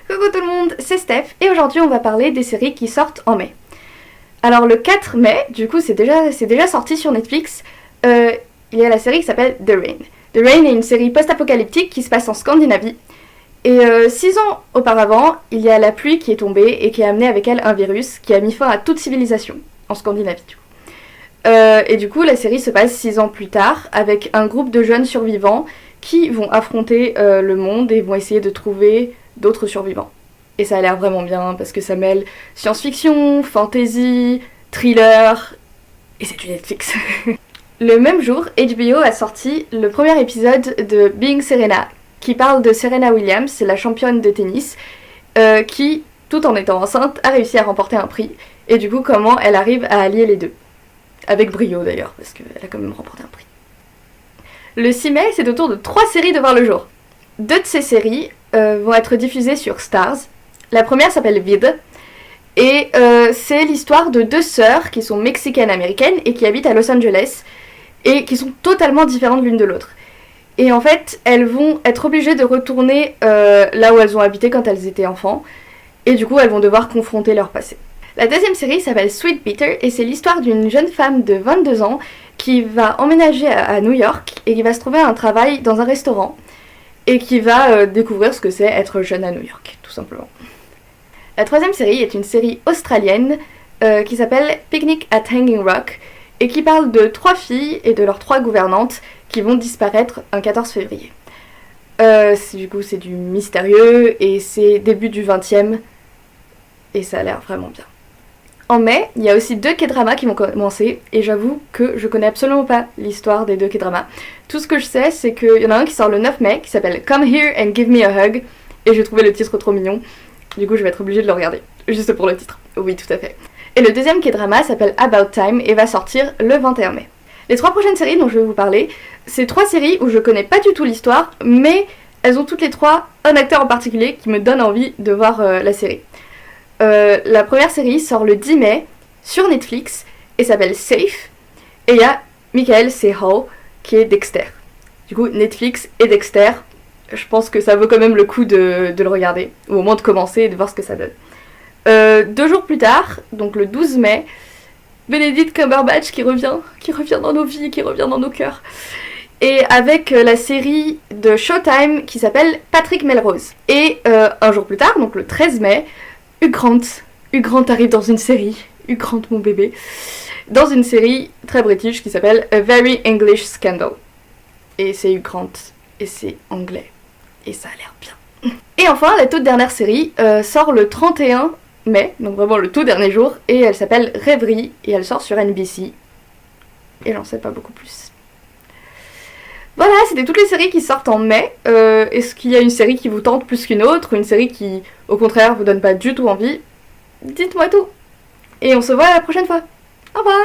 Coucou tout le monde, c'est Steph et aujourd'hui on va parler des séries qui sortent en mai. Alors le 4 mai, du coup c'est déjà sorti sur Netflix, il y a la série qui s'appelle The Rain. The Rain est une série post-apocalyptique qui se passe en Scandinavie. Et 6 ans auparavant, il y a la pluie qui est tombée et qui a amené avec elle un virus qui a mis fin à toute civilisation, en Scandinavie du coup. Et du coup la série se passe 6 ans plus tard avec un groupe de jeunes survivants qui vont affronter le monde et vont essayer de trouver d'autres survivants. Et ça a l'air vraiment bien parce que ça mêle science-fiction, fantasy, thriller, et c'est du Netflix. Le même jour, HBO a sorti le premier épisode de Being Serena, qui parle de Serena Williams, la championne de tennis, qui, tout en étant enceinte, a réussi à remporter un prix, et du coup comment elle arrive à allier les deux. Avec brio d'ailleurs, parce qu'elle a quand même remporté un prix. Le 6 mai, c'est au tour de 3 séries de voir le jour. 2 de ces séries vont être diffusées sur Stars. La première s'appelle Vide, et c'est l'histoire de 2 sœurs qui sont mexicaines-américaines et qui habitent à Los Angeles, et qui sont totalement différentes l'une de l'autre. Et en fait, elles vont être obligées de retourner là où elles ont habité quand elles étaient enfants, et du coup elles vont devoir confronter leur passé. La deuxième série s'appelle Sweet Peter, et c'est l'histoire d'une jeune femme de 22 ans qui va emménager à New York et qui va se trouver un travail dans un restaurant et qui va découvrir ce que c'est être jeune à New York, tout simplement. La troisième série est une série australienne qui s'appelle Picnic at Hanging Rock et qui parle de 3 filles et de leurs 3 gouvernantes qui vont disparaître un 14 février. Du coup, c'est du mystérieux et c'est début du 20e et ça a l'air vraiment bien. En mai, il y a aussi 2 K-dramas qui vont commencer, et j'avoue que je connais absolument pas l'histoire des 2 K-dramas. Tout ce que je sais, c'est qu'il y en a un qui sort le 9 mai, qui s'appelle Come Here and Give Me a Hug, et j'ai trouvé le titre trop mignon, du coup je vais être obligée de le regarder, juste pour le titre. Oui, tout à fait. Et le deuxième K-drama s'appelle About Time, et va sortir le 21 mai. Les 3 prochaines séries dont je vais vous parler, c'est 3 séries où je connais pas du tout l'histoire, mais elles ont toutes les 3 un acteur en particulier qui me donne envie de voir la série. La première série sort le 10 mai sur Netflix et s'appelle Safe, et il y a Michael C. Hall qui est Dexter. Du coup, Netflix et Dexter, je pense que ça vaut quand même le coup de le regarder, ou au moins de commencer et de voir ce que ça donne. 2 jours plus tard, donc le 12 mai, Benedict Cumberbatch qui revient dans nos vies, qui revient dans nos cœurs. Et avec la série de Showtime qui s'appelle Patrick Melrose. Et un jour plus tard, donc le 13 mai, Hugh Grant arrive dans une série, Hugh Grant mon bébé, dans une série très british qui s'appelle A Very English Scandal. Et c'est Hugh Grant, et c'est anglais, et ça a l'air bien. Et enfin, la toute dernière série sort le 31 mai, donc vraiment le tout dernier jour, et elle s'appelle Rêverie, et elle sort sur NBC. Et j'en sais pas beaucoup plus. Voilà, c'était toutes les séries qui sortent en mai. Est-ce qu'il y a une série qui vous tente plus qu'une autre, ou une série qui, au contraire, vous donne pas du tout envie? Dites-moi tout. Et on se voit la prochaine fois. Au revoir.